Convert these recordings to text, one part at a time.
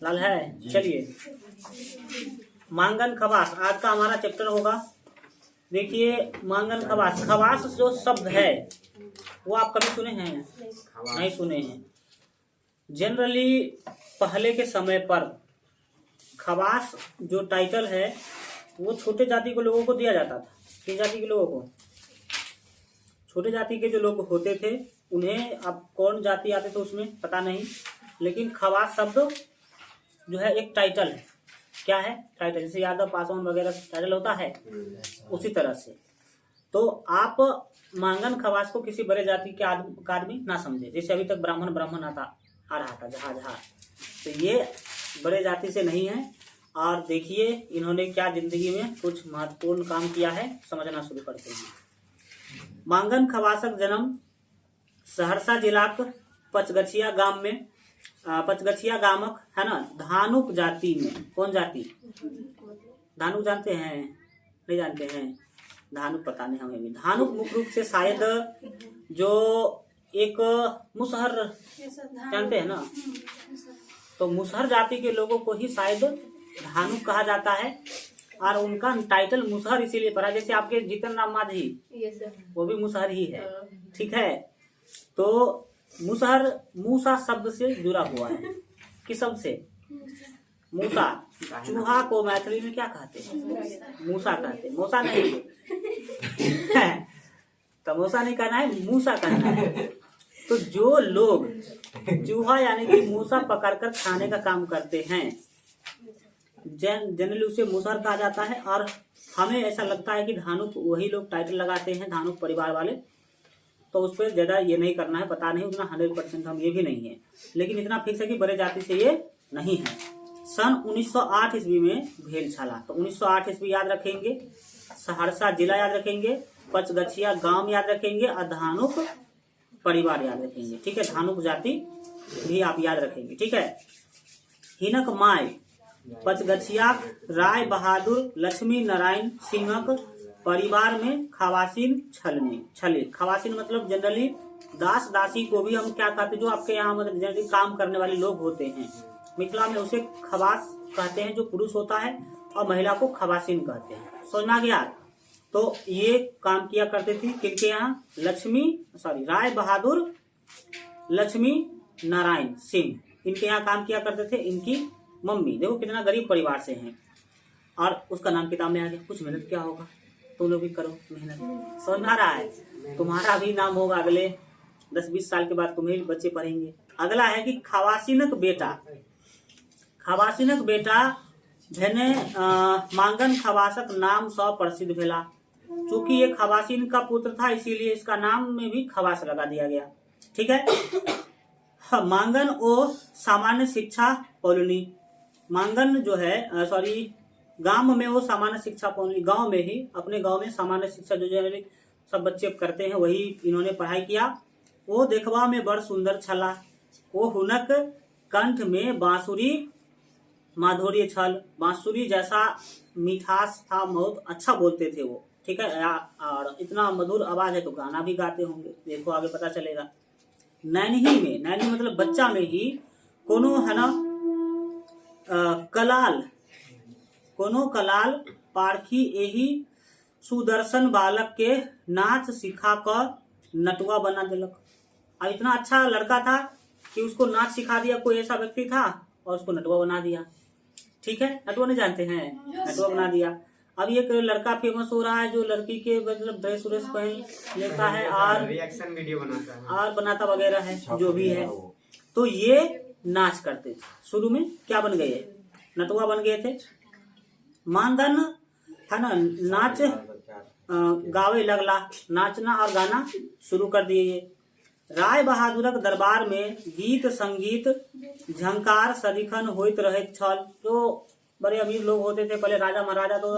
लाल है। चलिए, मांगन खवास आज का हमारा चैप्टर होगा। देखिए, मांगन खवास, खवास जो शब्द है वो आप कभी सुने हैं? नहीं सुने हैं। जनरली पहले के समय पर खवास जो टाइटल है वो छोटे जाति के लोगों को दिया जाता था। किस जाति के लोगों को? छोटे जाति के जो लोग होते थे उन्हें, अब कौन जाति आते थे उसमें पता नहीं, लेकिन खवास शब्द जो है एक टाइटल है। क्या है? टाइटल। जैसे यादव पासवान वगैरह टाइटल होता है, उसी तरह से। तो आप मांगन खवास को किसी बड़े जाति के आदमी ना समझे। जैसे अभी तक ब्राह्मण आ रहा था जहाँ, तो ये बड़े जाति से नहीं है। और देखिए इन्होंने क्या जिंदगी में कुछ महत्वपूर्ण काम किया है, समझना शुरू करते हैं। मांगन खवासक जन्म सहरसा जिला पचगछिया गांव में, पचगछिया गामक है ना, धानुक जाति में। कौन जाति? धानुक जानते हैं? नहीं जानते हैं? धानुक पता नहीं हमें भी। धानुक मुख्य रूप से शायद जो एक मुसहर जानते हैं ना, तो मुसहर जाति के लोगों को ही शायद धानुक कहा जाता है। और उनका टाइटल मुसहर इसीलिए पड़ा, जैसे आपके जीतन राम मांझी वो भी मुसहर ही है। ठीक है, तो मुसहर मूसा शब्द से जुड़ा हुआ है। किस शब्द से? मूसा। चूहा को मैथिली में क्या कहते हैं? मूसा कहते हैं। मूसा नहीं तो मूसा नहीं कहना है, मूसा कहना है। तो जो लोग चूहा यानी कि मूसा पकड़कर खाने का काम करते हैं, जनरली उसे मुसहर कहा जाता है। और हमें ऐसा लगता है कि धानुक वही लोग टाइटल लगाते हैं, धानुक परिवार वाले। तो उस पर ज्यादा ये नहीं करना है, पता नहीं उतना 100% हम ये भी नहीं है, लेकिन इतना फिक्स है कि बड़े जाति से ये नहीं है। सन 1908 ईस्वी में भेल छाला। तो 1908 ईस्वी याद रखेंगे, सहरसा जिला याद रखेंगे, पचगछिया गांव याद रखेंगे, और धानुक परिवार याद रखेंगे। ठीक है, धानुक जाति भी आप याद रखेंगे। ठीक है। हिनक माय पचगछिया राय बहादुर लक्ष्मी नारायण सिंहक परिवार में खवासीन छले। खवासीन मतलब जनरली दास दासी को भी हम क्या कहते हैं, जो आपके यहाँ मतलब जनरली काम करने वाले लोग होते हैं, मिथिला में उसे खवास कहते हैं जो पुरुष होता है, और महिला को खवासीन कहते हैं। समझना गया? तो ये काम किया करते थे किनके यहाँ? राय बहादुर लक्ष्मी नारायण सिंह, इनके यहाँ काम किया करते थे। इनकी मम्मी देखो कितना गरीब परिवार से हैं, और उसका नाम किताब में आ गया। कुछ मेहनत क्या होगा, तुम लोग भी करो मेहनत। समझ आ रहा है? तुम्हारा भी नाम होगा, अगले 10-20 साल के बाद तुम्हें बच्चे पढ़ेंगे। अगला है कि खवासीनक बेटा। खवासीनक बेटा भेने मांगन खवासक नाम सौ प्रसिद्ध भेला। चूंकि ये खवासीन का पुत्र था इसीलिए इसका नाम में भी खवास लगा दिया गया। ठीक है। मांगन ओ सामान्य शिक्षा पौलनी। मांगन जो है गांव में वो सामान्य शिक्षा पौलनी, गांव में ही अपने गांव में सामान्य शिक्षा जो जनरली सब बच्चे करते हैं वही इन्होंने पढ़ाई किया। वो देखवा में बड़ सुंदर छला, वो हुनक कंठ में बांसुरी माधुर्य छल। बांसुरी जैसा मिठास था, बहुत अच्छा बोलते थे वो। ठीक है, और इतना मधुर आवाज है तो गाना भी गाते होंगे, देखो आगे पता चलेगा। नैनी में, नैनी मतलब बच्चा में ही, कोनो है ना कलाल पारखी यही सुदर्शन बालक के नाच सिखा कर नटुआ बना दिलक। और इतना अच्छा लड़का था कि उसको नाच सिखा दिया, कोई ऐसा व्यक्ति था और उसको नटुआ बना दिया। ठीक है, नटुआ नहीं जानते हैं? नटुआ बना दिया। अब ये लड़का फेमस हो रहा है जो लड़की के मतलब ड्रेस व्रेस पहन लेता है और रिएक्शन वीडियो बनाता है और बनाता वगैरह है, जो भी है। तो ये नाच करते थे। शुरू में क्या बन गए? नटुआ बन गए थे। मांगन है ना नाच गावे लगला, नाचना और गाना शुरू कर दिए। राय बहादुरक दरबार में गीत संगीत झंकार सदिखन होइत रहे छल। जो बड़े अमीर लोग होते थे पहले, राजा महाराजा, तो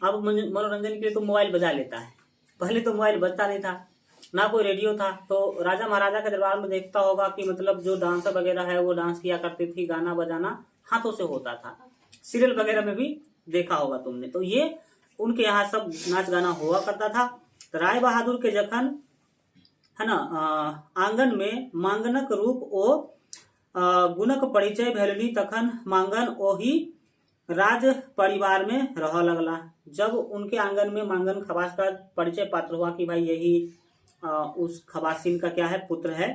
अब मनोरंजन के लिए तो मोबाइल बजा लेता है, पहले तो मोबाइल बजता नहीं था, ना कोई रेडियो था। तो राजा महाराजा के दरबार में देखता होगा कि मतलब जो डांसर वगैरह है वो डांस किया करती थी, गाना बजाना हाथों से होता था। सीरियल वगैरह में भी देखा होगा तुमने। तो ये उनके यहाँ सब नाच गाना हुआ करता था। तो राय बहादुर के जखन है ना आंगन में मांगनक रूप ओ गुणक परिचय भेलनी तखन मांगन ओही राज परिवार में रह लगला। जब उनके आंगन में मांगन खवास का परिचय पात्र हुआ कि भाई यही उस खवासिन का क्या है, पुत्र है,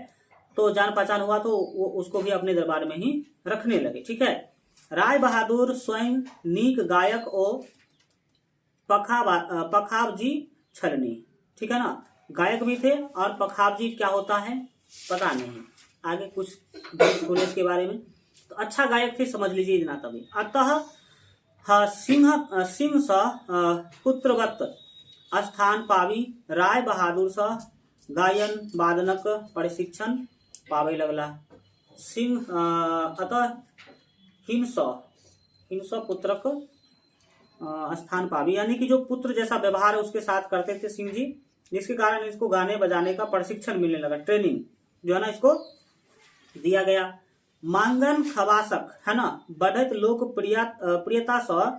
तो जान पहचान हुआ तो वो उसको भी अपने दरबार में ही रखने लगे। ठीक है। राय बहादुर स्वयं नीक गायक ओ पखावजी छलनी। ठीक है ना, गायक भी थे और पखावजी क्या होता है पता नहीं, आगे कुछ थोड़े इसके बारे में। तो अच्छा गायक थे, समझ लीजिए इतना तभी। अतः सिंह स पुत्रवत स्थान पावी राय बहादुर स गायन वादनक प्रशिक्षण पावे लगला। सिंह अतः हिंस पुत्रक स्थान पावी, यानी कि जो पुत्र जैसा व्यवहार है उसके साथ करते थे सिंह जी, जिसके कारण इसको गाने बजाने का प्रशिक्षण मिलने लगा, ट्रेनिंग जो है ना इसको दिया गया। मांगन खवासक है ना बढ़त लोकप्रियता स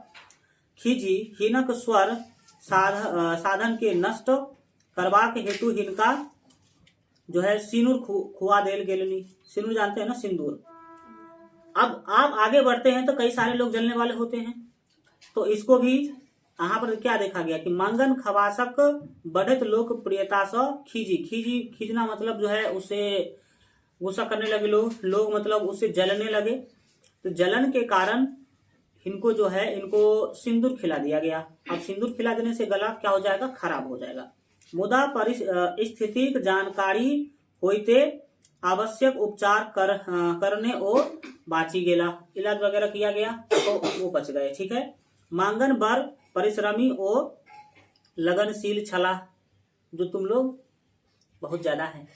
खिजी हिनक स्वर साधन के नष्ट करवाक हेतु हिनका जो है सिंदूर खुआ देल गेलनी। सिंदूर जानते हैं ना, सिंदूर। अब आप आगे बढ़ते हैं तो कई सारे लोग जलने वाले होते हैं, तो इसको भी यहाँ पर क्या देखा गया कि मांगन खवासक बढ़त लोकप्रियता स खिजी खींचना मतलब जो है उसे गुस्सा करने लगे लोग मतलब उससे जलने लगे। तो जलन के कारण इनको जो है इनको सिंदूर खिला दिया गया। अब सिंदूर खिला देने से गला क्या हो जाएगा, खराब हो जाएगा। मुदा परिस्थितिक जानकारी होते आवश्यक उपचार करने और बाची गेला, इलाज वगैरह किया गया तो वो बच गए। ठीक है। मांगन बर परिश्रमी और लगनशील छला, जो तुम लोग बहुत ज्यादा है,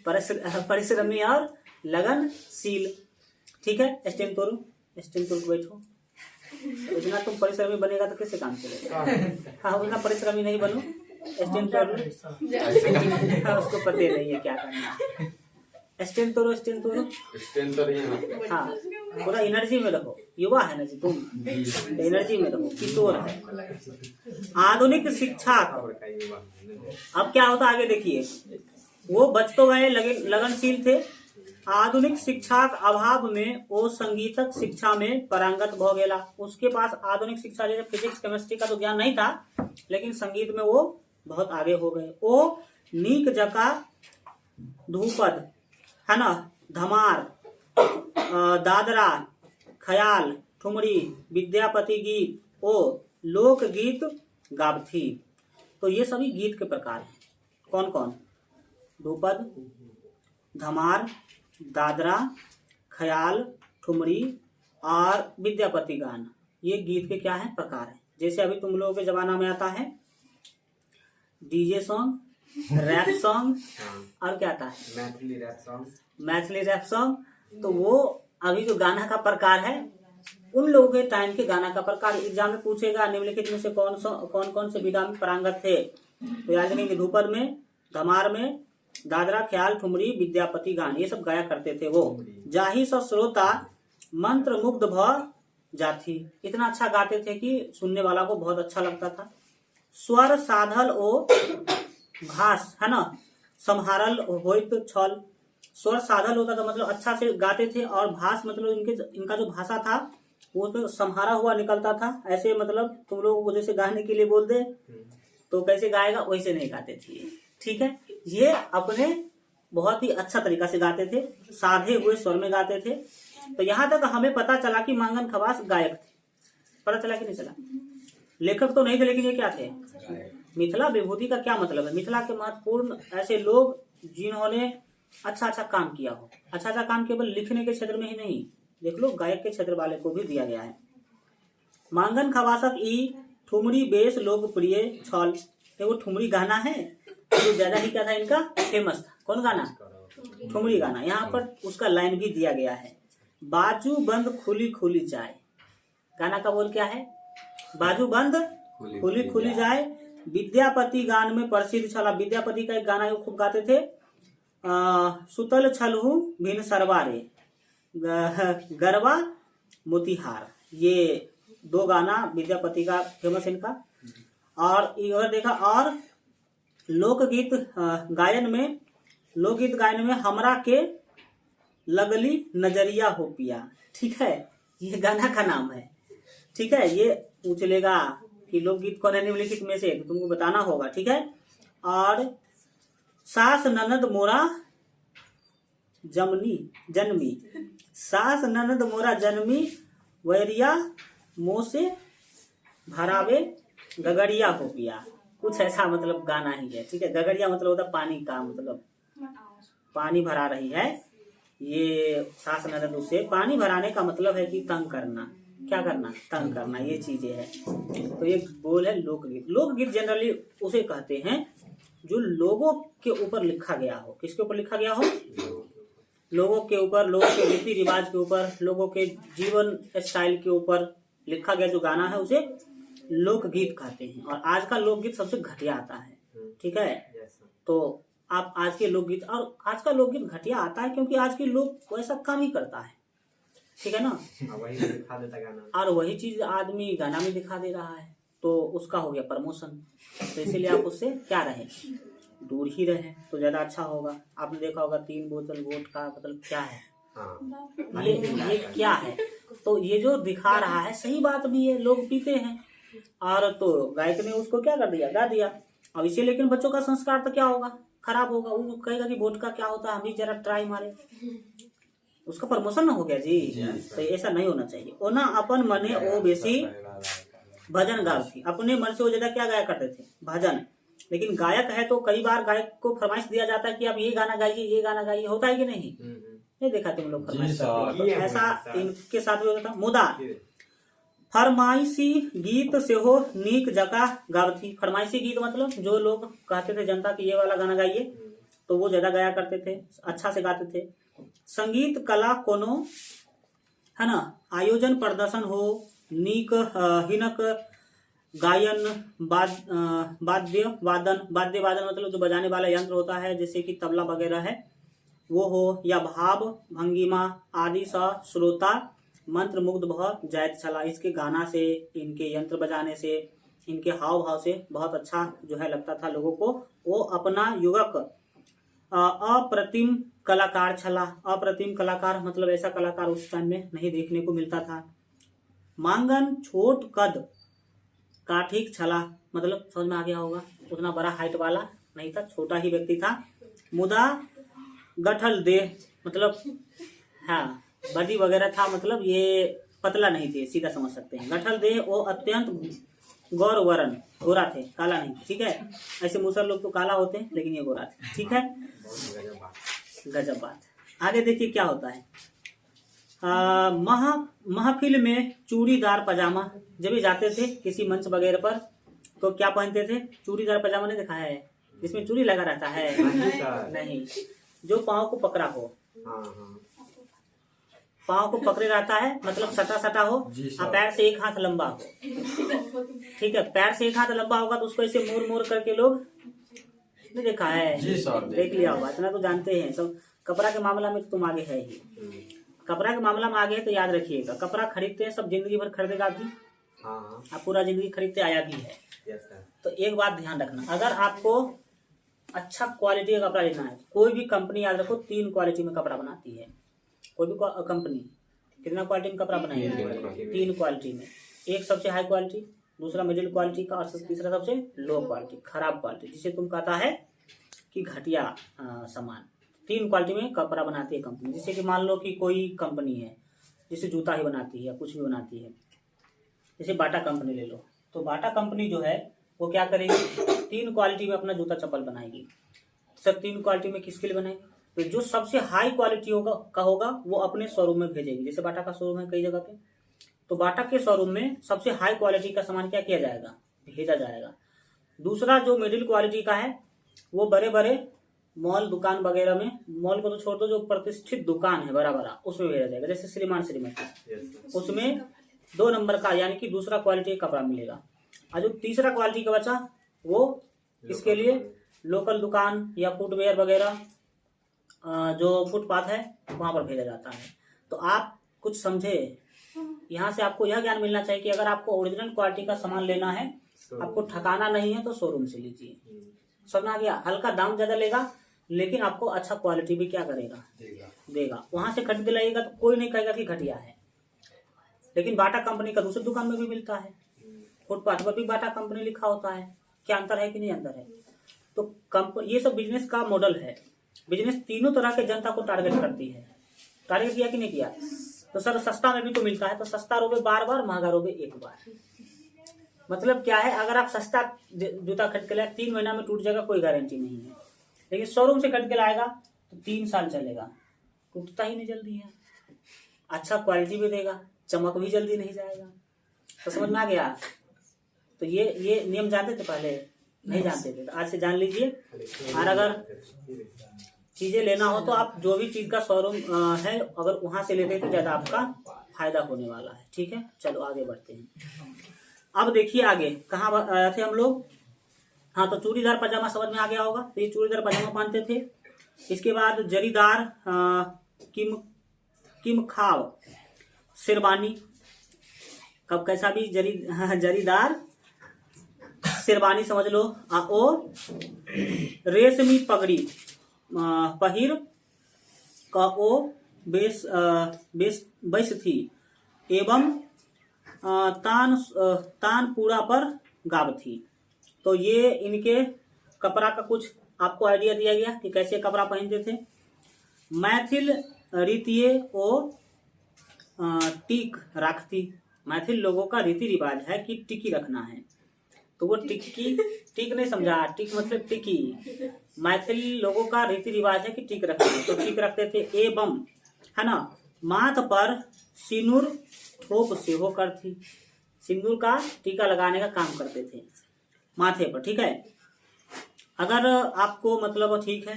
परिश्रमी और लगनशील। ठीक है। स्टैंड तोड़ो बैठो। इतना तुम परिश्रमी बनेगा तो कैसे काम चलेगा। हाँ, उतना परिश्रमी नहीं बनो, स्टैंड तोड़ो। उसको पता नहीं है क्या करना। स्टैंड तोड़ो हाँ, पूरा एनर्जी में रहो, युवा है ना जी तुम, एनर्जी में रहो, किशोर है। आधुनिक शिक्षा अब क्या होता आगे देखिए, वो बच तो गए, लगनशील थे। आधुनिक शिक्षा अभाव में वो संगीतक शिक्षा में पारंगत भ गेला। उसके पास आधुनिक शिक्षा जैसे फिजिक्स केमिस्ट्री का तो ज्ञान नहीं था, लेकिन संगीत में वो बहुत आगे हो गए। वो नीक जका धूपद है ना, धमार, दादरा, ख्याल, ठुमरी, विद्यापति गीत ओ लोक गीत गावथी। तो ये सभी गीत के प्रकार हैं। कौन कौन? ध्रुपद, धमार, दादरा, ख्याल, ठुमरी और विद्यापति गान, ये गीत के क्या है, प्रकार है। जैसे अभी तुम लोगों के जमाना में आता है डीजे सॉन्ग, रैप सॉन्ग और क्या आता है, मैथिली रैप सॉन्ग। तो वो अभी जो गाना का प्रकार है उन लोगों के टाइम के गाना का प्रकार। एग्जाम में पूछेगा निम्नलिखित में से कौन से विधा में पारंगत थे, तो याद रखेंगे ध्रुपद में, धमार में, दादरा, ख्याल, ठुमरी, विद्यापति गान, ये सब गाया करते थे वो। जाहि स श्रोता मंत्र मुग्ध भ जाथी, इतना अच्छा गाते थे कि सुनने वाला को बहुत अच्छा लगता था। स्वर साधल ओ भास है ना, संहारल होइत छल। स्वर साधल होता था मतलब अच्छा से गाते थे, और भास मतलब इनका जो भाषा था वो तो संहारा हुआ निकलता था। ऐसे मतलब तुम लोगों को जैसे गाने के लिए बोल दे तो कैसे गाएगा, वैसे नहीं गाते थे। ठीक है। ये अपने बहुत ही अच्छा तरीका से गाते थे, साधे हुए स्वर में गाते थे। तो यहाँ तक हमें पता चला कि मांगन खवास गायक थे। पता चला कि नहीं चला? लेखक तो नहीं थे, लेकिन ये क्या थे, मिथिला विभूति का क्या मतलब है, मिथिला के महत्वपूर्ण ऐसे लोग जिन्होंने अच्छा अच्छा काम किया हो। अच्छा अच्छा काम केवल लिखने के क्षेत्र में ही नहीं, देख लो गायक के क्षेत्र वाले को भी दिया गया है। मांगन खवासक ई ठुमरी बेस लोकप्रिय छल, वो ठुमरी गाना है जो ज्यादा ही क्या था इनका फेमस था। कौन गाना? ठुमरी गाना। यहाँ पर उसका लाइन भी दिया गया है, बाजू बंद खुली खुली जाए। गाना का बोल क्या है? बाजू बंद खुली खुली जाए। विद्यापति गान में प्रसिद्ध छला, विद्यापति का एक गाना खूब गाते थे, सुतल छलहू भिन सरवारे, गरबा मोतिहार। ये दो गाना विद्यापति का फेमस इनका। और इधर देखा, और लोकगीत गायन में हमरा के लगली नजरिया हो पिया। ठीक है, ये गाना का नाम है। ठीक है, ये पूछ लेगा कि लोकगीत कौन है निम्नलिखित में से, तो तुमको बताना होगा। ठीक है, और सास ननद मोरा जन्मी, सास ननद मोरा जन्मी, वैरिया मुँह से भरावे गगरिया हो पिया। कुछ ऐसा मतलब गाना ही है। ठीक है, गगरिया मतलब होता पानी का, मतलब पानी भरा रही है ये सास ननद उससे। पानी भराने का मतलब है कि तंग करना। क्या करना? तंग करना, ये चीजें है। तो ये बोल है लोकगीत। लोकगीत जनरली उसे कहते हैं जो लोगों के ऊपर लिखा गया हो। किसके ऊपर लिखा गया हो? लोगों के ऊपर, लोगों के रीति रिवाज के ऊपर, लोगों के जीवन स्टाइल के ऊपर लिखा गया जो गाना है उसे लोकगीत कहते हैं। और आज का लोकगीत सबसे घटिया आता है। ठीक है, तो आप आज के लोकगीत, और आज का लोकगीत घटिया आता है क्योंकि आज के लोग वैसा काम ही करता है। ठीक है ना, वही दिखा देता गाना, और वही चीज आदमी गाना में दिखा दे रहा है, तो उसका हो गया प्रमोशन। तो इसीलिए आप उससे क्या रहे, दूर ही रहे तो ज्यादा अच्छा होगा। आपने देखा होगा 3 बोतल वोडका मतलब क्या है? हाँ। ये क्या है? तो ये जो दिखा रहा है सही बात भी है, लोग पीते हैं। और तो गायक ने उसको क्या कर दिया, गा दिया। अब इसे लेकिन बच्चों का संस्कार तो क्या होगा, खराब होगा। वो कहेगा कि वोडका क्या होता है, हम भी जरा ट्राई मारे, उसका प्रमोशन ना हो गया जी। तो ऐसा नहीं होना चाहिए। ओना अपन मने ओ बेसी भजन गाव थी, अपने मन से वो ज्यादा क्या गाया करते थे, भजन। लेकिन गायक है तो कई बार गायक को फरमाइश दिया जाता है कि आप ये गाना गाइए, ये गाना गाइए, होता है कि नहीं? नहीं देखा तुम लोग फरमाइश करते हो? तो ऐसा इनके साथ भी होता था। मुदा फरमाइशी गीत से हो नीक जका गावथी। फरमाइशी गीत मतलब जो लोग कहते थे जनता की ये वाला गाना गाइए, तो वो ज्यादा गाया करते थे, अच्छा से गाते थे। संगीत कला कोनो है ना, आयोजन प्रदर्शन हो नीक हिनक गायन वाद्य वादन मतलब जो बजाने वाला यंत्र होता है जैसे कि तबला वगैरह है वो हो, या भाव भंगिमा आदि सा श्रोता मंत्र मुग्ध भव जायत चला। इसके गाना से, इनके यंत्र बजाने से, इनके हाव भाव से बहुत अच्छा जो है लगता था लोगों को। वो अपना युवक अप्रतिम कलाकार छला। अप्रतिम कलाकार मतलब ऐसा कलाकार उस टाइम में नहीं देखने को मिलता था। मांगन छोट कद का ठीक छला मतलब समझ में आ गया होगा, उतना बड़ा हाइट वाला नहीं था, छोटा ही व्यक्ति था। मुदा गठल देह मतलब हाँ बॉडी वगैरह था, मतलब ये पतला नहीं थे, सीधा समझ सकते हैं। गठल देह वो अत्यंत गौर वरण, गोरा थे, काला नहीं। ठीक है, ऐसे मुसर लोग तो काला होते हैं लेकिन ये गोरा थे। ठीक है, गजब बात। आगे देखिए क्या होता है। महफिल में चूड़ीदार पजामा, जब ये जाते थे किसी मंच वगैरह पर तो क्या पहनते थे? चूड़ीदार पजामा। नहीं देखा है जिसमें चूड़ी लगा रहता है? नहीं, जो पाँव को पकड़ा हो, पाँव को पकड़े रहता है मतलब सटा सटा हो, और पैर से एक हाथ लंबा हो। ठीक है, पैर से एक हाथ लंबा होगा तो उसको ऐसे मोड़ मोड़ करके लोग, नहीं देखा है? देख लिया होगा, इतना तो जानते हैं सब। कपड़ा के मामला में तो तुम आगे है ही, कपड़ा के मामला में आगे है तो याद रखिएगा, कपड़ा खरीदते हैं सब, जिंदगी भर खरीदेगा भी, आप पूरा जिंदगी खरीदते आया भी है। तो एक बात ध्यान रखना, अगर आपको अच्छा क्वालिटी का कपड़ा लेना है, कोई भी कंपनी याद रखो 3 क्वालिटी में कपड़ा बनाती है। कोई भी कंपनी कितना क्वालिटी में कपड़ा बनाएगी? 3 क्वालिटी में। एक सबसे हाई क्वालिटी, दूसरा मिडिल क्वालिटी का, और तीसरा सबसे लो क्वालिटी, खराब क्वालिटी, जिसे तुम कहता है कि घटिया सामान। 3 क्वालिटी में कपड़ा बनाती है कंपनी। जैसे कि मान लो कि कोई कंपनी है जिसे जूता ही बनाती है या कुछ भी बनाती है, जैसे बाटा कंपनी ले लो, तो बाटा कंपनी जो है वो क्या करेगी, 3 क्वालिटी में अपना जूता चप्पल बनाएगी। सब 3 क्वालिटी में किसके लिए बनाएगी? तो जो सबसे हाई क्वालिटी होगा वो अपने शोरूम में भेजेगी। जैसे बाटा का शोरूम है कई जगह पे, तो बाटा के शोरूम में सबसे हाई क्वालिटी का सामान क्या किया जाएगा, भेजा जाएगा। दूसरा जो मिडिल क्वालिटी का है वो बड़े बड़े मॉल दुकान वगैरह में, मॉल को तो छोड़ दो, जो प्रतिष्ठित दुकान है बड़ा बड़ा, उसमें भेजा जाएगा। जैसे श्रीमान श्रीमती, उसमें 2 नंबर का यानी कि दूसरा क्वालिटी का कपड़ा मिलेगा। और जो तीसरा क्वालिटी का बचा वो इसके लिए लोकल दुकान या फुटवेयर वगैरह जो फुटपाथ है वहां पर भेजा जाता है। तो आप कुछ समझे, यहाँ से आपको यह ज्ञान मिलना चाहिए कि अगर आपको ओरिजिनल क्वालिटी का सामान लेना है, आपको ठकाना नहीं है, तो शोरूम से लीजिए। समझ आ गया? हल्का दाम ज्यादा लेगा लेकिन आपको अच्छा क्वालिटी भी क्या करेगा, देगा। वहां से खरीद के लाइएगा तो कोई नहीं कहेगा कि घटिया है, लेकिन बाटा कंपनी का दूसरी दुकान में भी मिलता है, फुटपाथ पर भी बाटा कंपनी लिखा होता है। क्या अंतर है कि नहीं अंतर है? तो ये सब बिजनेस का मॉडल है। बिजनेस तीनों तरह के जनता को टारगेट करती है। टारगेट किया कि नहीं किया? तो सर सस्ता में भी तो मिलता है, तो सस्ता रोबे बार बार, महंगा रोबे एक बार। मतलब क्या है, अगर आप सस्ता जूता खरीद के लाए 3 महीना में टूट जाएगा, कोई गारंटी नहीं है। लेकिन शोरूम से खरीद के लाएगा तो 3 साल चलेगा, टूटता ही नहीं जल्दी है। अच्छा क्वालिटी भी देगा, चमक भी जल्दी नहीं जाएगा। तो समझ में आ गया? तो ये नियम जानते थे पहले? नहीं जानते थे, तो आज से जान लीजिए। और अगर चीजें लेना हो तो आप जो भी चीज का शोरूम है, अगर वहां से लेते हैं तो ज्यादा आपका फायदा होने वाला है। ठीक है, चलो आगे बढ़ते हैं। अब देखिए आगे कहाँ थे हम लोग। हाँ, तो चूड़ीदार पजामा समझ में आ गया होगा। तो ये चूड़ीदार पजामा पहनते थे। इसके बाद जरीदार किम खाव शेरवानी, कब कैसा भी जरीदार शेरवानी समझ लो। ओ रेशमी पगड़ी पहिर का ओ बेस थी एवं तान पूरा पर गाब थी। तो ये इनके कपड़ा का कुछ आपको आइडिया दिया गया कि कैसे कपड़ा पहनते थे। मैथिल रीतिये ओ टीक रखती। मैथिल लोगों का रीति रिवाज है कि टिकी रखना है। तो वो टिक नहीं समझा, टिक मतलब टिकी। मैथिल लोगों का रीति रिवाज है कि टिक रखते हैं, तो टिक रखते थे। एवं है ना, माथ पर सिंदूर थोप से होकर थी। सिंदूर का टीका लगाने का काम करते थे माथे पर। ठीक है, अगर आपको मतलब ठीक है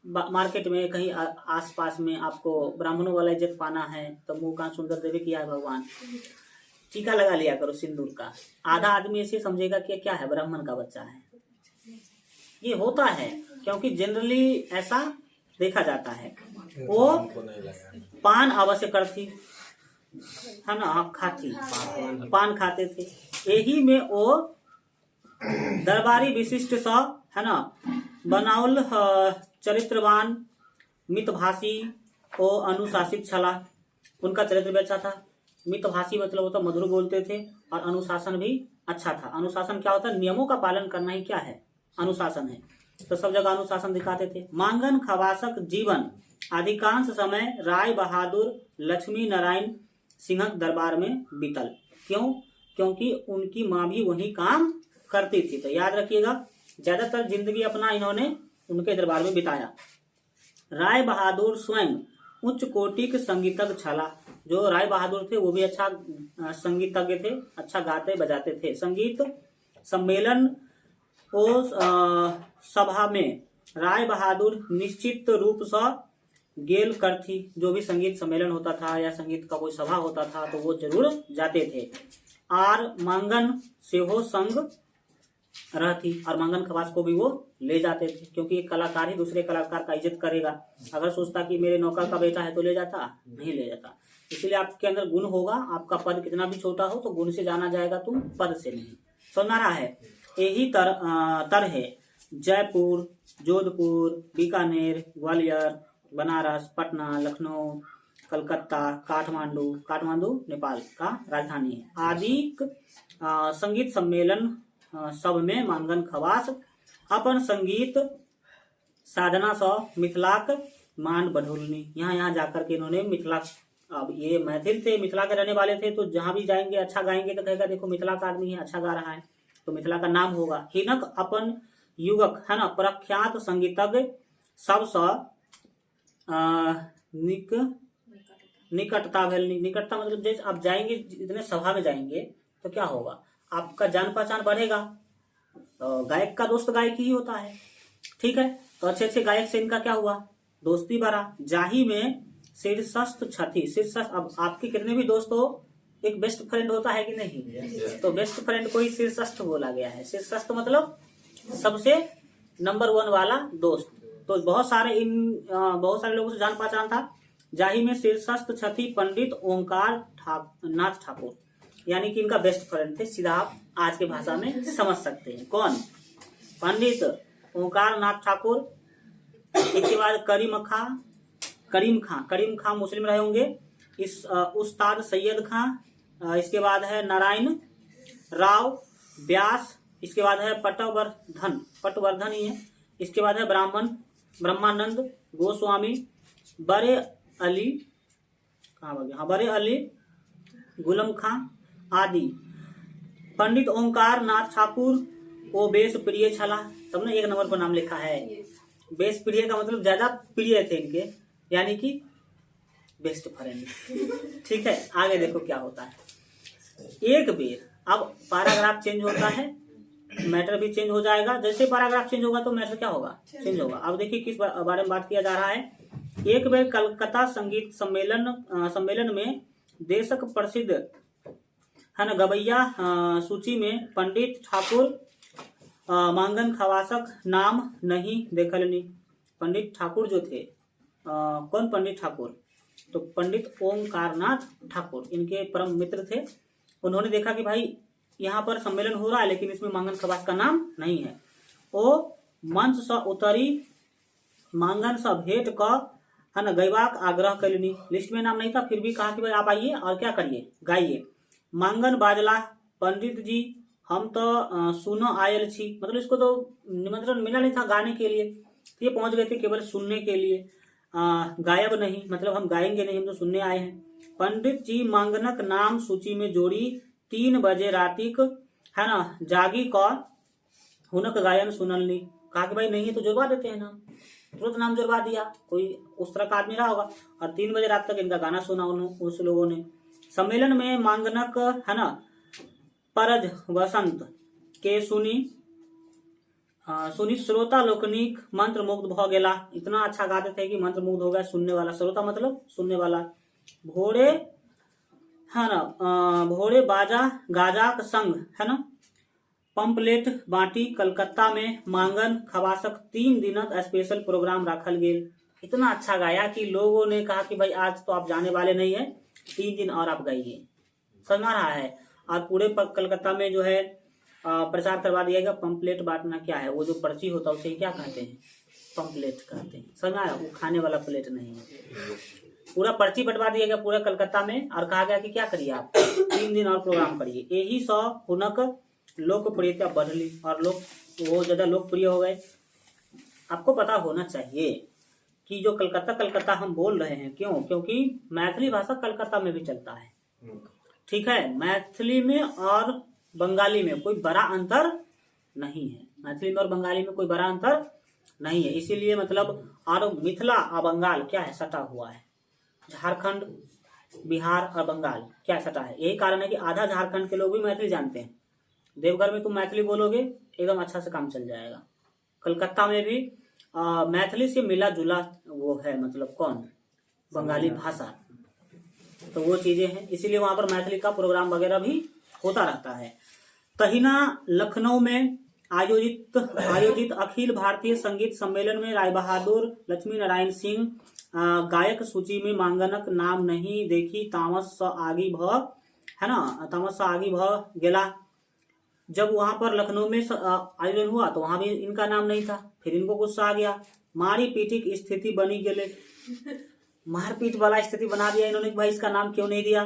मार्केट में कहीं आसपास में आपको ब्राह्मणों वाला इज्जत पाना है तो मुंह का सुंदर देवे किया है भगवान, टीका लगा लिया करो सिंदूर का। आधा आदमी ऐसे समझेगा कि क्या है, ब्राह्मण का बच्चा है। ये होता है क्योंकि जनरली ऐसा देखा जाता है। वो पान अवश्य करती है ना, खाती, पान खाते थे। यही में वो दरबारी विशिष्ट सा है ना बनाउल चरित्रवान मितभाषी ओ अनुशासित छला। उनका चरित्र भी अच्छा था। मितभाषी मतलब होता मधुर बोलते थे, और अनुशासन भी अच्छा था। अनुशासन क्या होता है? नियमों का पालन करना ही क्या है, अनुशासन है। तो सब जगह अनुशासन दिखाते थे। मांगन खवासक जीवन अधिकांश समय राय बहादुर लक्ष्मी नारायण सिंह दरबार में बीतल। क्यों? क्योंकि उनकी माँ भी वही काम करती थी। तो याद रखिएगा, ज्यादातर जिंदगी अपना इन्होंने उनके दरबार में बिताया। राय बहादुर स्वयं उच्च कोटि के संगीतज्ञ छला। जो राय बहादुर थे वो भी अच्छा संगीतज्ञ थे, अच्छा गाते बजाते थे। संगीत सम्मेलन और सभा में राय बहादुर निश्चित रूप से गेल करथी। जो भी संगीत सम्मेलन होता था या संगीत का कोई सभा होता था तो वो जरूर जाते थे। और मांगन से हो संग रहती, और मांगन खवास को भी वो ले जाते थे, क्योंकि एक कलाकार ही दूसरे कलाकार का इज्जत करेगा। अगर सोचता कि मेरे नौकर का बेटा है तो ले जाता, नहीं ले जाता। इसलिए आपके अंदर गुण होगा, आपका पद कितना भी छोटा हो तो गुण से जाना जाएगा, तुम पद से नहीं। सुनना रहा है। यही तरह जयपुर, जोधपुर, बीकानेर, ग्वालियर, बनारस, पटना, लखनऊ, कलकत्ता, काठमांडू नेपाल का राजधानी है आदि संगीत सम्मेलन सब में मांगन खवास अपन संगीत साधना सौ मिथिलाक मान बढ़ोलनी। यहाँ जाकर के इन्होंने मिथिला, अब ये मैथिल थे, मिथिला के रहने वाले थे, तो जहां भी जाएंगे अच्छा गाएंगे तो कहेगा देखो मिथिला का आदमी है, अच्छा गा रहा है, तो मिथिला का नाम होगा। हिनक अपन युगक है ना प्रख्यात संगीतज्ञ सब निकटता निकटता मतलब जैसे आप जाएंगे, जितने सभा में जाएंगे तो क्या होगा, आपका जान पहचान बढ़ेगा। तो गायक का दोस्त गायक ही होता है। ठीक है, तो अच्छे गायक से इनका क्या हुआ, दोस्ती बढ़ा। जाही में शीर्षस्थ छठी। शीर्षस्थ, अब आपके कितने भी दोस्त हो, एक बेस्ट फ्रेंड होता है कि नहीं? तो बेस्ट फ्रेंड को ही शीर्षस्थ बोला गया है। शीर्षस्थ मतलब सबसे नंबर 1 वाला दोस्त। तो बहुत सारे लोगों से जान पहचान था। जाही में शीर्षस्थ छठी पंडित ओंकार नाथ ठाकुर, यानी कि इनका बेस्ट फ्रेंड थे। सीधा आप आज के भाषा में समझ सकते हैं कौन, पंडित ओंकार नाथ ठाकुर, इसके बाद करीम खां मुस्लिम रहे होंगे, इस उस्ताद सैयद खां, इसके बाद है नारायण राव व्यास, इसके बाद है पटवर्धन ही है, इसके बाद है ब्रह्मानंद गोस्वामी, बड़े अली गुलम खां आदि। पंडित ओंकार नाथ ठाकुर वो बेस प्रिय छला, तब ने 1 नंबर पर नाम लिखा है। बेस प्रिय का मतलब ज्यादा प्रिय थे इनके, यानी कि बेस्ट फ्रेंड। ठीक है, आगे देखो क्या होता है। एक बेर अब पैराग्राफ चेंज होता है, मैटर भी चेंज हो जाएगा। जैसे पैराग्राफ चेंज होगा तो मैटर क्या होगा, चेंज होगा। अब देखिए किस बारे में बात किया जा रहा है। एक बेर कलकत्ता संगीत सम्मेलन में देशक प्रसिद्ध है न गवैया सूची में पंडित ठाकुर मांगन खवासक नाम नहीं देखलनी। पंडित ठाकुर जो थे, कौन पंडित ठाकुर, तो पंडित ओंकारनाथ ठाकुर इनके परम मित्र थे। उन्होंने देखा कि भाई यहाँ पर सम्मेलन हो रहा है लेकिन इसमें मांगन खवास का नाम नहीं है। वो मंच से उतरी मांगन से भेंट का है न गैबाक आग्रह कलनी। लिस्ट में नाम नहीं था, फिर भी कहा कि भाई आप आइए और क्या करिए, गाइए। मांगन बाजला, पंडित जी हम तो सुनो आयल छी, मतलब इसको तो निमंत्रण मिला नहीं था गाने के लिए, तो ये पहुंच गए थे केवल सुनने के लिए, गायब नहीं, मतलब हम गाएंगे नहीं, हम तो सुनने आए हैं। पंडित जी मांगनक नाम सूची में जोड़ी 3 बजे रातिक है ना जागी का हुनक गायन सुनलनी। कहा कि भाई नहीं है तो जुड़वा देते हैं नाम, तुरंत नाम जुड़वा दिया, कोई उस तरह का आदमी रहा होगा। और 3 बजे रात तक इनका गाना सुना उस लोगों ने। सम्मेलन में मांगनक है ना परज वसंत के सुनी श्रोता लोकनिक मंत्र मुग्ध भ गेला। इतना अच्छा गाते थे कि मंत्र मुग्ध हो गया सुनने वाला। श्रोता मतलब सुनने वाला। भोरे है ना भोरे बाजा गाजाक संग है ना पंपलेट बांटी। कलकत्ता में मांगन खवासक 3 दिनक स्पेशल प्रोग्राम रखल गेल। इतना अच्छा गाया कि लोगों ने कहा कि भाई आज तो आप जाने वाले नहीं है, 3 दिन और आप गाइए। समझ आ रहा है। और पूरे कलकत्ता में जो है प्रचार करवा दिया गया। पंपलेट बांटना क्या है, वो जो पर्ची होता है उसे क्या कहते हैं, पंपलेट कहते हैं। समझ आया, वो खाने वाला प्लेट नहीं है। पूरा पर्ची बंटवा दिया गया पूरा कलकत्ता में और कहा गया कि क्या करिए आप 3 दिन और प्रोग्राम करिए। यही सौ हुनक लोकप्रियता बढ़ली और वो ज्यादा लोकप्रिय हो गए। आपको पता होना चाहिए कि जो कलकत्ता हम बोल रहे हैं, क्यों, क्योंकि मैथिली भाषा कलकत्ता में भी चलता है। ठीक है, मैथिली में और बंगाली में कोई बड़ा अंतर नहीं है। मैथिली में और बंगाली में कोई बड़ा अंतर नहीं है। इसीलिए मतलब और मिथिला और बंगाल क्या है, सटा हुआ है। झारखंड, बिहार और बंगाल क्या सटा है। यही कारण है कि आधा झारखंड के लोग भी मैथिली जानते हैं। देवघर में तुम मैथिली बोलोगे एकदम अच्छा से काम चल जाएगा। कलकत्ता में भी मैथिली से मिला जुला वो है, मतलब कौन, बंगाली भाषा। तो वो चीजें हैं, इसीलिए वहां पर मैथिली का प्रोग्राम वगैरह भी होता रहता है। तहिना लखनऊ में आयोजित अखिल भारतीय संगीत सम्मेलन में राय बहादुर लक्ष्मी नारायण सिंह गायक सूची में मांगनक नाम नहीं देखी। तामस स आगी भ गेला। जब वहां पर लखनऊ में आयोजन हुआ तो वहां भी इनका नाम नहीं था। फिर इनको गुस्सा आ गया, मारी पीटी की स्थिति बनी गेले। मारपीट वाला स्थिति बना दिया इन्होंने, भाई इसका नाम क्यों नहीं दिया।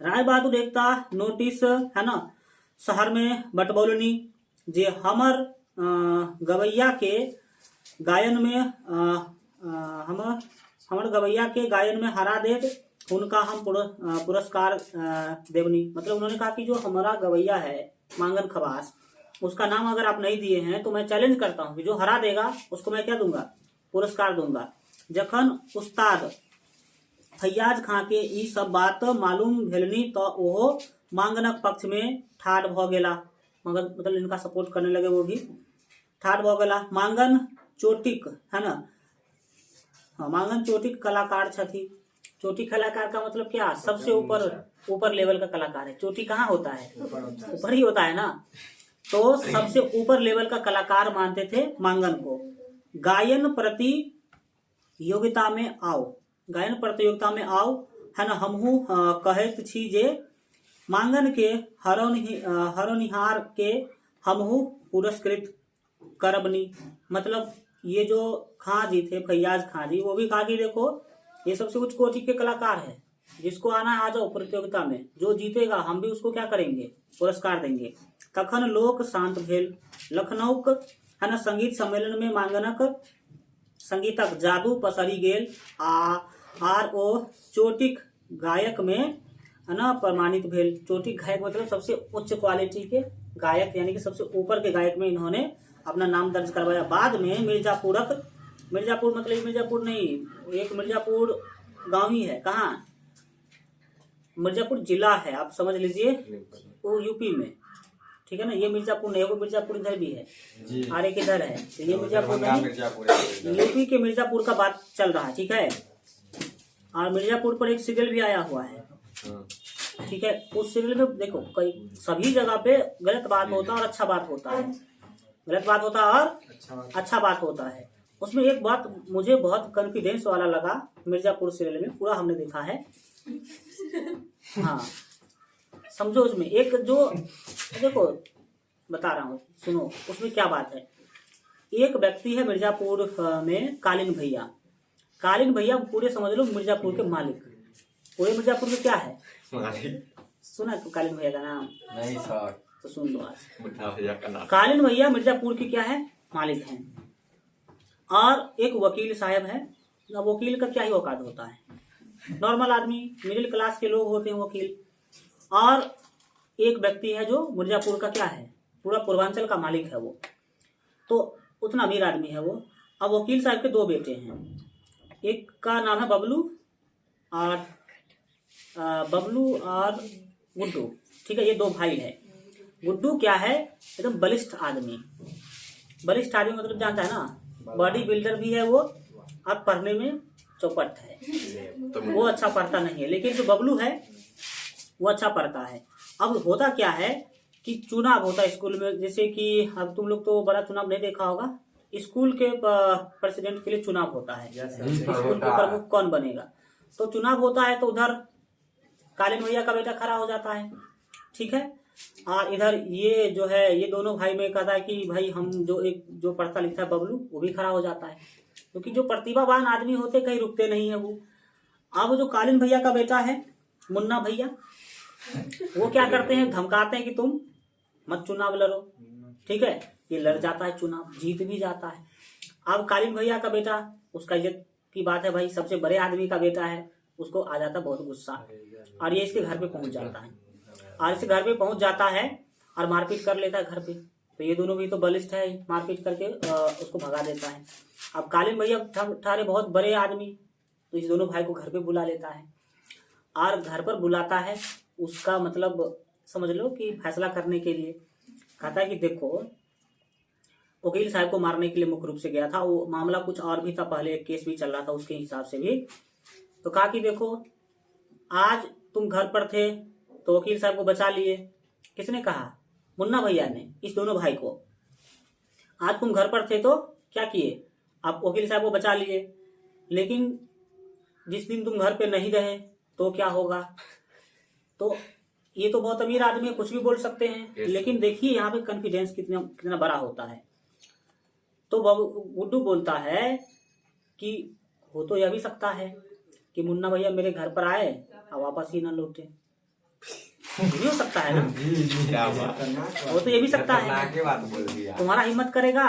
राय बहादुर एकता नोटिस है ना शहर में बटबौलनी जे हमर गवैया के गायन में हमर गवैया के गायन में हरा देत उनका हम पुरस्कार देवनी। मतलब उन्होंने कहा कि जो हमारा गवैया है मांगन खवास, उसका नाम अगर आप नहीं दिए हैं तो मैं चैलेंज करता हूं कि जो हरा देगा उसको मैं क्या दूंगा, पुरस्कार दूंगा। जखन उस्ताद फैयाज खां के ई सब बात मालूम भेलनी तो ओहो मांगनक पक्ष में ठाड़ भ गेला। मगर मतलब इनका सपोर्ट करने लगे, वो भी ठाड़ भ गेला। मांगन चोटिक है ना, हाँ, मांगन चोटिक कलाकार छथी। चोटी कलाकार का मतलब क्या, सबसे ऊपर लेवल का कलाकार है। चोटी कहाँ होता है, ऊपर ही होता है ना। तो सबसे ऊपर लेवल का कलाकार मानते थे मांगन को। गायन प्रतियोगिता में आओ है ना हमहू कहत छी जे मांगन के हरनिहार के हमहू पुरस्कृत करबनी, मतलब ये जो खां जी थे, फैयाज खां जी, वो भी कहा कि देखो ये सबसे उच्च कोटि के कलाकार है, जिसको आना है आ जाओ प्रतियोगिता में, जो जीतेगा हम भी उसको क्या करेंगे, पुरस्कार देंगे। तखन लोक शांत भेल, लखनऊ है ना संगीत सम्मेलन में मांगनक संगीतक जादू पसरी गेल, आर ओ चोटिक गायक में है ना प्रमाणित भेल। चोटिक गायक मतलब सबसे उच्च क्वालिटी के गायक, यानी कि सबसे ऊपर के गायक में इन्होंने अपना नाम दर्ज करवाया। बाद में मिर्जापुर मतलब मिर्जापुर नहीं, एक मिर्जापुर गांव ही है, कहाँ, मिर्जापुर जिला है, आप समझ लीजिए, वो यूपी में, ठीक है ना। ये मिर्जापुर नहीं, वो मिर्जापुर इधर भी है और एक इधर है, तो ये मिर्जापुर नहीं, यूपी के मिर्जापुर का बात चल रहा है, ठीक है। और मिर्जापुर पर एक सीरियल भी आया हुआ है, ठीक है। उस सीरियल में देखो कई सभी जगह पे गलत बात होता है और अच्छा बात होता है, गलत बात होता है और अच्छा बात होता है। उसमें एक बात मुझे बहुत कॉन्फिडेंस वाला लगा, मिर्जापुर सीरियल में पूरा हमने देखा है, हाँ समझो। उसमें एक जो देखो बता रहा हूँ, सुनो उसमें क्या बात है। एक व्यक्ति है मिर्जापुर में, कालीन भैया, कालीन भैया पूरे समझ लो मिर्जापुर के मालिक, पूरे मिर्जापुर में क्या है, सुना तो कालीन भैया का नाम नहीं सर, तो सुन लो आज। मुन्ना भैया का नाम। कालीन भैया मिर्जापुर के क्या है, मालिक हैं। और एक वकील साहब है, वकील का क्या ही औकात होता है, नॉर्मल आदमी, मिडिल क्लास के लोग होते हैं वकील। और एक व्यक्ति है जो मिर्जापुर का क्या है, पूरा पूर्वांचल का मालिक है वो, तो उतना अमीर आदमी है वो। अब वकील साहब के दो बेटे हैं, एक का नाम है बबलू और गुड्डू, ठीक है, ये दो भाई है। गुड्डू क्या है, एकदम बलिष्ठ आदमी, बलिष्ठ आदमी मतलब जानता है ना, बॉडी बिल्डर भी है वो, और पढ़ने में चौपट है, वो अच्छा पढ़ता नहीं है। लेकिन जो बबलू है वो अच्छा पढ़ता है। अब होता क्या है कि चुनाव होता है स्कूल में, जैसे कि अब तुम लोग तो बड़ा चुनाव नहीं देखा होगा, स्कूल के प्रेसिडेंट के लिए चुनाव होता है, स्कूल के प्रमुख कौन बनेगा, तो चुनाव होता है। तो उधर कालीन भैया का बेटा खड़ा हो जाता है, ठीक है। और इधर ये जो है, ये दोनों भाई में कहता है कि भाई हम जो पढ़ता लिखता है बबलू, वो भी खड़ा हो जाता है, क्योंकि जो प्रतिभावान आदमी होते कहीं रुकते नहीं है वो। अब जो कालीन भैया का बेटा है मुन्ना भैया, वो क्या करते हैं, धमकाते हैं कि तुम मत चुनाव लड़ो, ठीक है। ये लड़ जाता है चुनाव, जीत भी जाता है। अब कालीन भैया का बेटा, उसका इज्जत की बात है भाई, सबसे बड़े आदमी का बेटा है, उसको आ जाता बहुत गुस्सा, और ये इसके घर पे पहुंच जाता है, और इसके घर पे पहुंच जाता है और मारपीट कर लेता है घर पे। तो ये दोनों भी तो बलिष्ठ है, मारपीट करके उसको भगा देता है। अब कालीन भैया ठारे बहुत बड़े आदमी, तो इस दोनों भाई को घर पे बुला लेता है, और घर पर बुलाता है उसका मतलब समझ लो कि फैसला करने के लिए। कहता है कि देखो, वकील साहब को मारने के लिए मुख्य रूप से गया था, वो मामला कुछ और भी था, पहले एक केस भी चल रहा था उसके हिसाब से भी। तो कहा कि देखो, आज तुम घर पर थे तो वकील साहब को बचा लिए, किसने कहा, मुन्ना भैया ने, इस दोनों भाई को। आज तुम घर पर थे तो क्या किए, आप वकील साहब को बचा लिए, लेकिन जिस दिन तुम घर पे नहीं रहे तो क्या होगा। तो ये तो बहुत अमीर आदमी है, कुछ भी बोल सकते हैं, लेकिन देखिए यहाँ पे कॉन्फिडेंस कितना बड़ा होता है। तो गुड्डू बोलता है कि हो तो यह भी सकता है कि मुन्ना भैया मेरे घर पर आए और वापस ही ना लौटे, ये हो सकता है ना, क्या बात, वो तो ये भी सकता है। के बात बोल दिया। तुम्हारा हिम्मत करेगा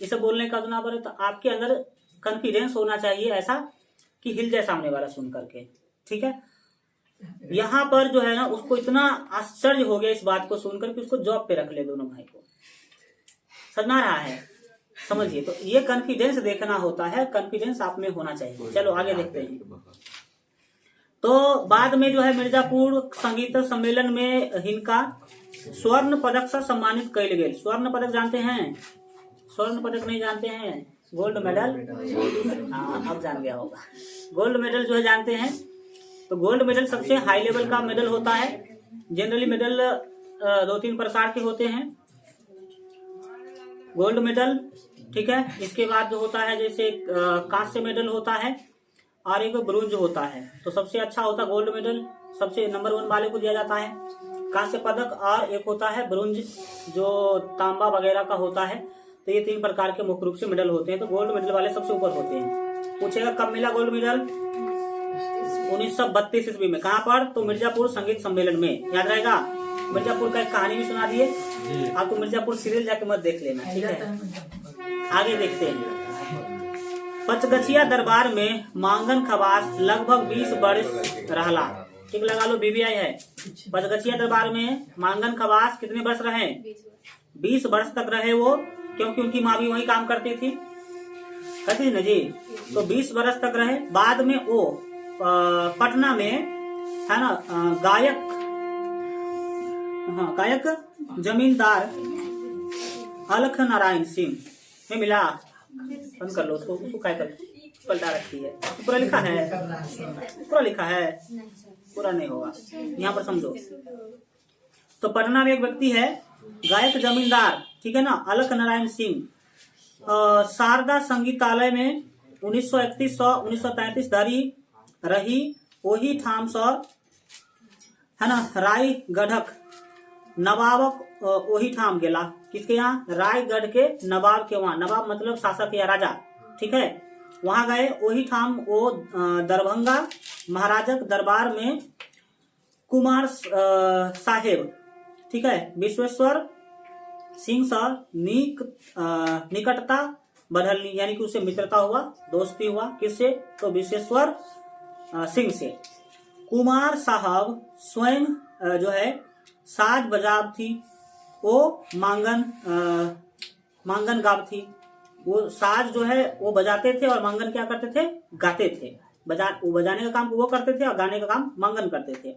इसे बोलने का, ना पड़े तो आपके अंदर कॉन्फिडेंस होना चाहिए ऐसा कि हिल जाए सामने वाला सुन करके, ठीक है। यहाँ पर जो है ना, उसको इतना आश्चर्य हो गया इस बात को सुनकर कि उसको जॉब पे रख ले दोनों भाई को, समझा रहा है, समझिए। तो ये कॉन्फिडेंस देखना होता है, कॉन्फिडेंस आप में होना चाहिए। चलो आगे देखते हैं। तो बाद में जो है मिर्जापुर संगीत सम्मेलन में इनका स्वर्ण पदक से सम्मानित कइल गेल। स्वर्ण पदक जानते हैं, स्वर्ण पदक नहीं जानते हैं, गोल्ड मेडल, हाँ अब जान गया होगा। गोल्ड मेडल जो है जानते हैं, तो गोल्ड मेडल सबसे हाई लेवल का मेडल होता है। जनरली मेडल 2-3 प्रकार के होते हैं, गोल्ड मेडल, ठीक है। इसके बाद जो होता है जैसे कांस्य मेडल होता है और एक ब्रोंज होता है। तो सबसे अच्छा होता है गोल्ड मेडल, सबसे नंबर 1 वाले को दिया जाता है कांस्य पदक, और एक होता है ब्रोंज जो तांबा वगैरह का होता है। तो ये 3 प्रकार के मुख्य रूप से मेडल होते हैं। तो गोल्ड मेडल वाले सबसे ऊपर होते हैं। पूछेगा कब मिला गोल्ड मेडल? 1932 ईस्वी में। कहाँ पर? तो मिर्जापुर संगीत सम्मेलन में। याद रहेगा। मिर्जापुर का एक कहानी भी सुना दिए आपको। मिर्जापुर सीरियल जाके मत देख लेना, ठीक है। आगे देखते हैं। पचगछिया दरबार में मांगन खवास लगभग 20 वर्ष रहला। ठीक लगा लो, BBI है। पचगछिया दरबार में मांगन खवास कितने वर्ष रहे? 20 वर्ष तक रहे वो, क्योंकि उनकी माँ भी वही काम करती थी ना जी। तो 20 वर्ष तक रहे। बाद में वो पटना में है ना गायक जमींदार अलख नारायण सिंह में मिला। बंद कर लो उसको क्या कर पलटा रखी है। पूरा लिखा है? पूरा लिखा है? पूरा नहीं होगा, यहाँ पर समझो। तो पटना में एक व्यक्ति है गायक जमींदार, ठीक है ना, अलख नारायण सिंह। शारदा संगीतालय में 1931 से 1933 धरी रही। वही ठाम स है ना राय गढ़क नवाबक वही ठाम गेला। किसके यहाँ? रायगढ़ के नवाब के वहाँ। नवाब मतलब शासक या राजा, ठीक है। वहां गए। वही ठाम वो दरभंगा महाराजक दरबार में कुमार साहेब, ठीक है, विश्वेश्वर सिंह से निकटता बढ़लनी, यानी कि उससे मित्रता हुआ, दोस्ती हुआ। किससे? तो विश्वेश्वर सिंह से। कुमार साहब स्वयं जो है साज बजाव थी। वो मांगन गाव थी। वो साज जो है वो बजाते थे और मांगन क्या करते थे? गाते थे। वो बजाने का काम वो करते थे और गाने का काम मांगन करते थे,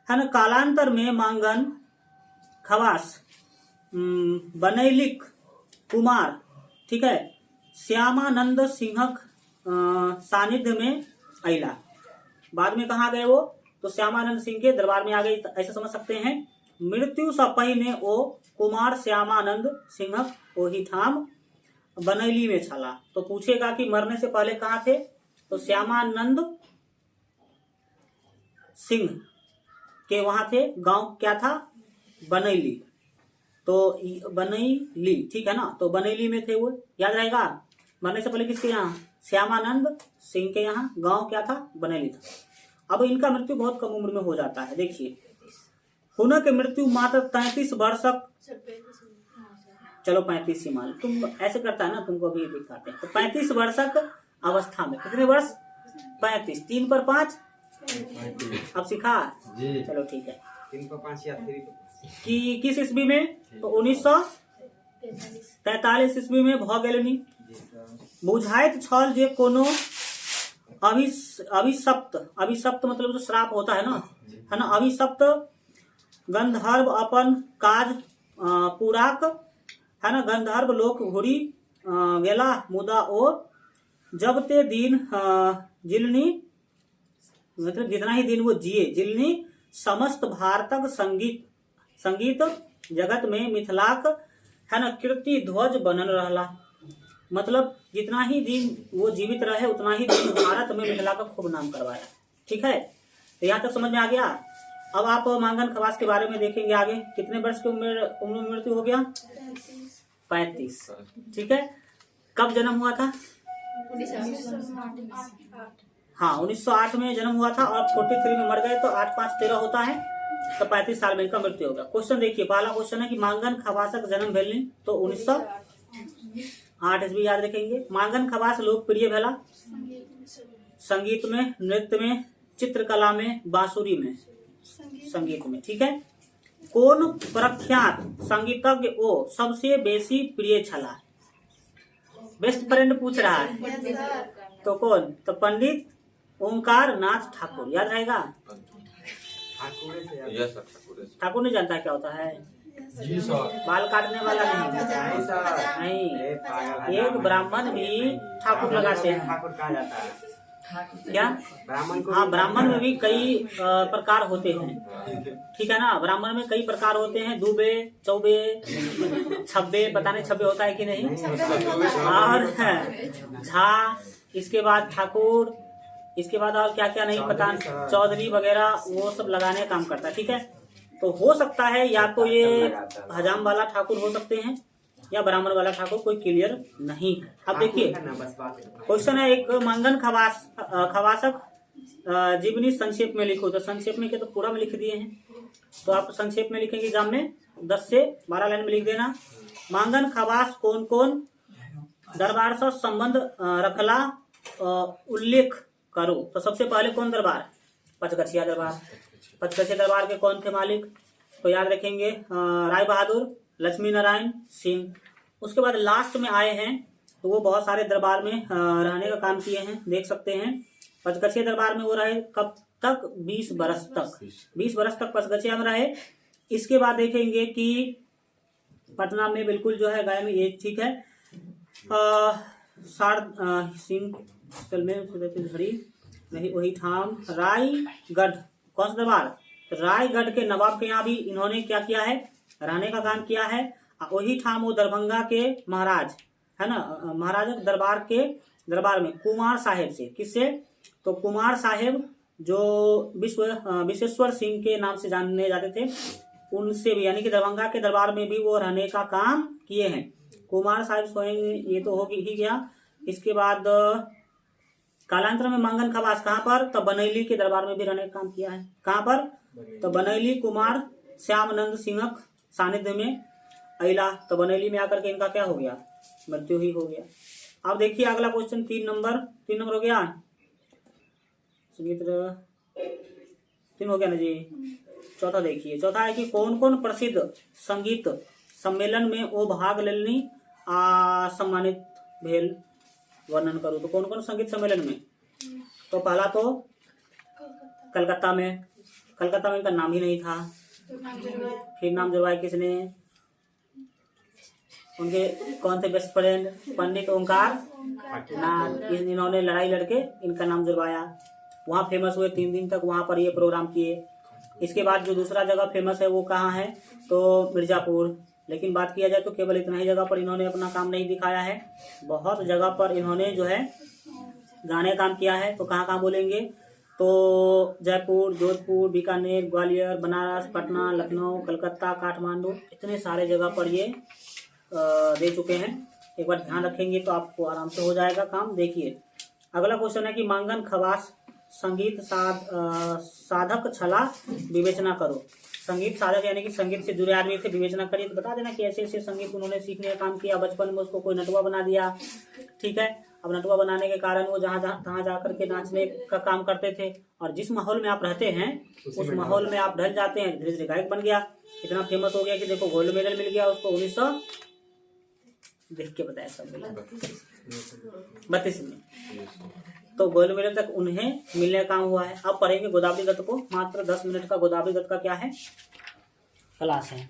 है ना। कालांतर में मांगन खवास बनैलिक कुमार, ठीक है, श्यामानंद सिंहक सानिध्य में अला। बाद में कहाँ गए वो? तो श्यामानंद सिंह के दरबार में आ गए, ऐसा समझ सकते हैं। मृत्यु से पहले वो कुमार श्यामानंद सिंहक वही ठाम बनैली में छला। तो पूछेगा कि मरने से पहले कहाँ थे? तो श्यामानंद सिंह के वहां थे। गांव क्या था? बनैली। तो बनैली, ठीक है ना। तो बनैली में थे वो, याद रहेगा। मरने से पहले किसके यहाँ? श्यामानंद सिंह के यहाँ। गांव क्या था? बनैली था। अब इनका मृत्यु बहुत कम उम्र में हो जाता है। देखिए, हुनर की मृत्यु मात्र 33 वर्षक, चलो 35 ही मान, तुम ऐसे करता है ना, तुमको अभी दिखाते हैं। तो 35 वर्षक अवस्था में, कितने वर्ष? 35, 3 पर 5, अब सिखा जी। चलो ठीक है। 3 पर 5 या 3 कि किस ईस्वी में? तो 1943 ईस्वी में भ गेलनी। बुझाइत छल जे कोनो अभिशप्त मतलब जो श्राप होता है ना, है ना, अभिशप्त गंधर्व अपन काज पूराक, है ना, गंधर्व लोक घुरी गेला। मुदा ओ जब ते दिन जिलनी, मतलब जितना ही दिन वो जिए, जिलनी समस्त भारतक संगीत जगत में मिथिलाक, है ना, कीर्ति ध्वज बनल रहला। मतलब जितना ही दिन वो जीवित रहे उतना ही दिन भारत में मिथिला का खूब नाम करवाया। ठीक है, तो यहाँ तक समझ में आ गया। अब आप मांगन खवास के बारे में देखेंगे आगे। कितने वर्ष की उम्र में मृत्यु हो गया? 35। ठीक है, कब जन्म हुआ था? हाँ, 1908 में जन्म हुआ था और 43 में मर गए, तो 8 5 13 होता है, तो 35 साल में इनका मृत्यु होगा। क्वेश्चन देखिए, पहला क्वेश्चन है कि मांगन खवासक जन्म भेलनी, तो 1908 ईस्वी याद रखेंगे। मांगन खवास लोकप्रिय भेला संगीत में, नृत्य में, चित्रकला में, बांसुरी में, संगीत में। ठीक है, कौन प्रख्यात संगीतज्ञ ओ सबसे बेसी प्रिय छला? बेस्ट फ्रेंड पूछ रहा है, तो कौन? तो पंडित ओंकार नाथ ठाकुर, याद रहेगा। ठाकुर नहीं जानता क्या होता है? जी सर। बाल काटने वाला नहीं, एक ब्राह्मण भी ठाकुर लगाते हैं। ठाकुर कहा जाता है क्या? ब्राह्मण को? हाँ, ब्राह्मण में भी कई प्रकार होते हैं। ठीक है ना, ब्राह्मण में कई प्रकार होते हैं। दुबे, चौबे, छब्बे, पता नहीं छब्बे होता है कि नहीं, और झा, इसके बाद ठाकुर, इसके बाद और क्या क्या नहीं पता, चौधरी वगैरह, वो सब लगाने का काम करता है। ठीक है, तो हो सकता है या तो ये हजाम वाला ठाकुर हो सकते हैं, या ब्राह्मण वाला ठाकुर कोई क्लियर नहीं है। अब देखिए है ना, बस बात है। क्वेश्चन है एक मंगन खवासक जीवनी संक्षेप में लिखो। तो संक्षेप में क्या, तो पूरा में लिख दिए हैं, तो आप संक्षेप में लिखेंगे एग्जाम में 10 से 12 लाइन में लिख देना। मांगन खवास कौन कौन दरबार से संबंध रखला उल्लेख करो। तो सबसे पहले कौन दरबार, पचगछिया दरबार। पचगछिया दरबार के कौन थे मालिक, तो याद रखेंगे राय बहादुर, लक्ष्मी नारायण सिंह। उसके बाद लास्ट में आए हैं तो वो बहुत सारे दरबार में रहने का काम किए हैं, देख सकते हैं। पचगछिया दरबार में वो रहे कब तक, 20 बरस तक, 20 बरस तक पचगछिया में रहे। इसके बाद देखेंगे कि पटना में बिल्कुल जो है गए में, ये ठीक है, सिंह नहीं, वही ठाम रायगढ़, कौन सा दरबार, रायगढ़ के नवाब के यहाँ भी इन्होंने क्या किया है, रहने का काम किया है। वही ठाम वो दरभंगा के महाराज है ना, महाराज दरबार के दरबार में कुमार साहेब से, किससे, तो कुमार साहेब जो विश्वेश्वर सिंह के नाम से जाने जाते थे, उनसे भी, यानी कि दरभंगा के दरबार में भी वो रहने का काम किए हैं। कुमार साहिब स्वयं, ये तो हो ही गया। इसके बाद कालांतर में मंगन खवास कहाँ पर, तो बनैली के दरबार में भी रहने का काम किया है। कहाँ पर, तो बनैली कुमार श्यामानंद सिंह सानिध्य में अइला, तो बनैली में आकर के इनका क्या हो गया, मृत्यु ही हो गया। अब देखिए अगला क्वेश्चन 3 नंबर हो गया, संगीत 3 हो गया ना जी। चौथा देखिए, चौथा है कि कौन कौन प्रसिद्ध संगीत सम्मेलन में वो भाग लेनी सम्मानित भेल, वर्णन करो। तो कौन कौन संगीत सम्मेलन में, तो पहला तो कलकत्ता में इनका नाम ही नहीं था, फिर नाम जुड़वाया किसने, उनके कौन थे बेस्ट फ्रेंड, पंडित ओंकार नाथ, इन्होंने लड़ाई लड़के इनका नाम जुड़वाया। वहाँ फेमस हुए, 3 दिन तक वहाँ पर ये प्रोग्राम किए। इसके बाद जो दूसरा जगह फेमस है वो कहाँ है, तो मिर्जापुर। लेकिन बात किया जाए तो केवल इतना ही जगह पर इन्होंने अपना काम नहीं दिखाया है, बहुत जगह पर इन्होंने जो है गाने काम किया है। तो कहाँ कहाँ बोलेंगे, तो जयपुर, जोधपुर, बीकानेर, ग्वालियर, बनारस, पटना, लखनऊ, कलकत्ता, काठमांडू, इतने सारे जगह पर ये दे चुके हैं। एक बार ध्यान रखेंगे तो आपको आराम से हो जाएगा काम। देखिए अगला क्वेश्चन है कि मांगन खवास संगीत साधक छला विवेचना करो। संगीत साधक यानी कि संगीत से जुड़े आदमी थे, विवेचना करिए तो बता देना कि ऐसे ऐसे संगीत उन्होंने सीखने का काम किया। बचपन में उसको कोई नटुआ बना दिया, ठीक है। अब नटुआ बनाने के कारण वो तहाँ जाकर के नाचने का काम करते थे, और जिस माहौल में आप रहते हैं उस माहौल में आप ढल जाते हैं, धीरे धीरे गायक बन गया, इतना फेमस हो गया कि देखो गोल्ड मेडल मिल गया उसको 1900 देख के बताया सब 32 में, तो गोल्ड मेडल तक उन्हें मिलने का काम हुआ है। अब पढ़ेंगे गोदावरी दत्त को, मात्र 10 मिनट का गोदावरी दत्त का क्या है क्लास है।